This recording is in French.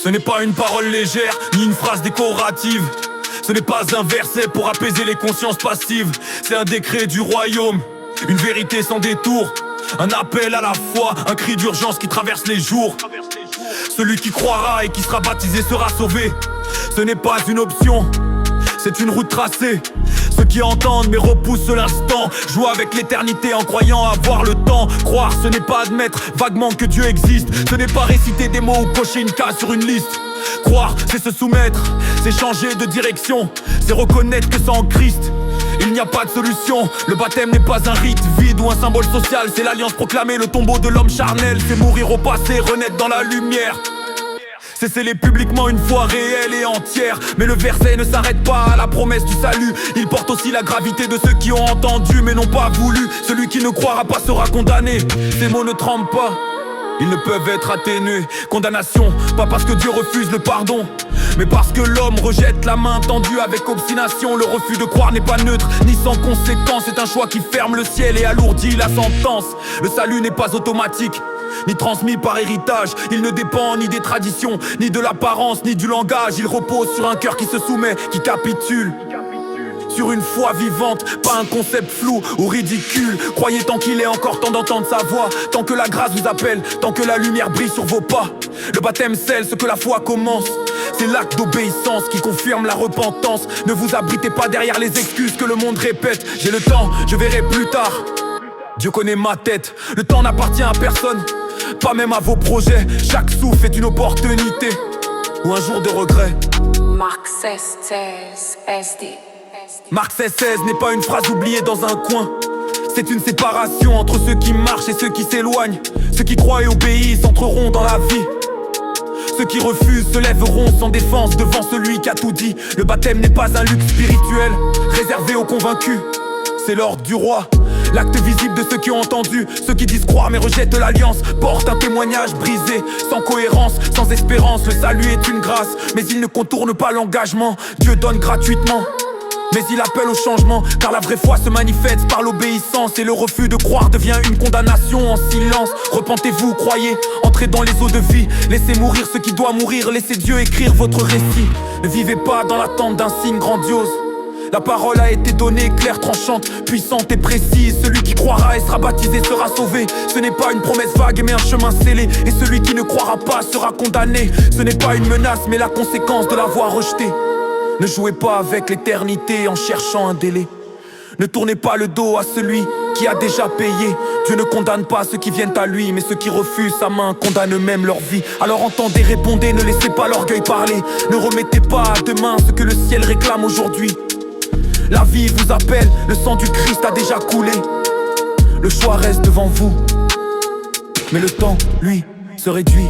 Ce n'est pas une parole légère, ni une phrase décorative. Ce n'est pas un verset pour apaiser les consciences passives. C'est un décret du royaume, une vérité sans détour. Un appel à la foi, un cri d'urgence qui traverse les jours. Celui qui croira et qui sera baptisé sera sauvé. Ce n'est pas une option, c'est une route tracée. Ceux qui entendent mais repoussent l'instant jouent avec l'éternité en croyant avoir le temps. Croire, ce n'est pas admettre vaguement que Dieu existe. Ce n'est pas réciter des mots ou cocher une case sur une liste. Croire, c'est se soumettre, c'est changer de direction, c'est reconnaître que sans Christ il n'y a pas de solution. Le baptême n'est pas un rite vide ou un symbole social. C'est l'alliance proclamée, le tombeau de l'homme charnel. C'est mourir au passé, renaître dans la lumière. C'est sceller publiquement une foi réelle et entière. Mais le verset ne s'arrête pas à la promesse du salut. Il porte aussi la gravité de ceux qui ont entendu mais n'ont pas voulu. Celui qui ne croira pas sera condamné. Ces mots ne tremblent pas, ils ne peuvent être atténués. Condamnation, pas parce que Dieu refuse le pardon, mais parce que l'homme rejette la main tendue avec obstination. Le refus de croire n'est pas neutre, ni sans conséquence. C'est un choix qui ferme le ciel et alourdit la sentence. Le salut n'est pas automatique, ni transmis par héritage. Il ne dépend ni des traditions, ni de l'apparence, ni du langage. Il repose sur un cœur qui se soumet, qui capitule, sur une foi vivante, pas un concept flou ou ridicule. Croyez tant qu'il est encore temps d'entendre sa voix, tant que la grâce vous appelle, tant que la lumière brille sur vos pas. Le baptême scelle ce que la foi commence. C'est l'acte d'obéissance qui confirme la repentance. Ne vous abritez pas derrière les excuses que le monde répète. J'ai le temps, je verrai plus tard. Dieu connaît ma tête. Le temps n'appartient à personne, pas même à vos projets. Chaque souffle est une opportunité ou un jour de regret. Mark 16, SD. Marc 16 n'est pas une phrase oubliée dans un coin. C'est une séparation entre ceux qui marchent et ceux qui s'éloignent. Ceux qui croient et obéissent entreront dans la vie. Ceux qui refusent se lèveront sans défense devant celui qui a tout dit. Le baptême n'est pas un luxe spirituel réservé aux convaincus. C'est l'ordre du roi, l'acte visible de ceux qui ont entendu. Ceux qui disent croire mais rejettent l'alliance portent un témoignage brisé, sans cohérence, sans espérance. Le salut est une grâce, mais il ne contourne pas l'engagement. Dieu donne gratuitement, mais il appelle au changement. Car la vraie foi se manifeste par l'obéissance, et le refus de croire devient une condamnation en silence. Repentez-vous, croyez, entrez dans les eaux de vie. Laissez mourir ce qui doit mourir, laissez Dieu écrire votre récit. Ne vivez pas dans l'attente d'un signe grandiose. La parole a été donnée, claire, tranchante, puissante et précise. Celui qui croira et sera baptisé sera sauvé. Ce n'est pas une promesse vague mais un chemin scellé. Et celui qui ne croira pas sera condamné. Ce n'est pas une menace mais la conséquence de l'avoir rejeté. Ne jouez pas avec l'éternité en cherchant un délai. Ne tournez pas le dos à celui qui a déjà payé. Dieu ne condamne pas ceux qui viennent à lui, mais ceux qui refusent sa main condamnent eux-mêmes leur vie. Alors entendez, répondez, ne laissez pas l'orgueil parler. Ne remettez pas à demain ce que le ciel réclame aujourd'hui. La vie vous appelle, le sang du Christ a déjà coulé. Le choix reste devant vous, mais le temps, lui, se réduit.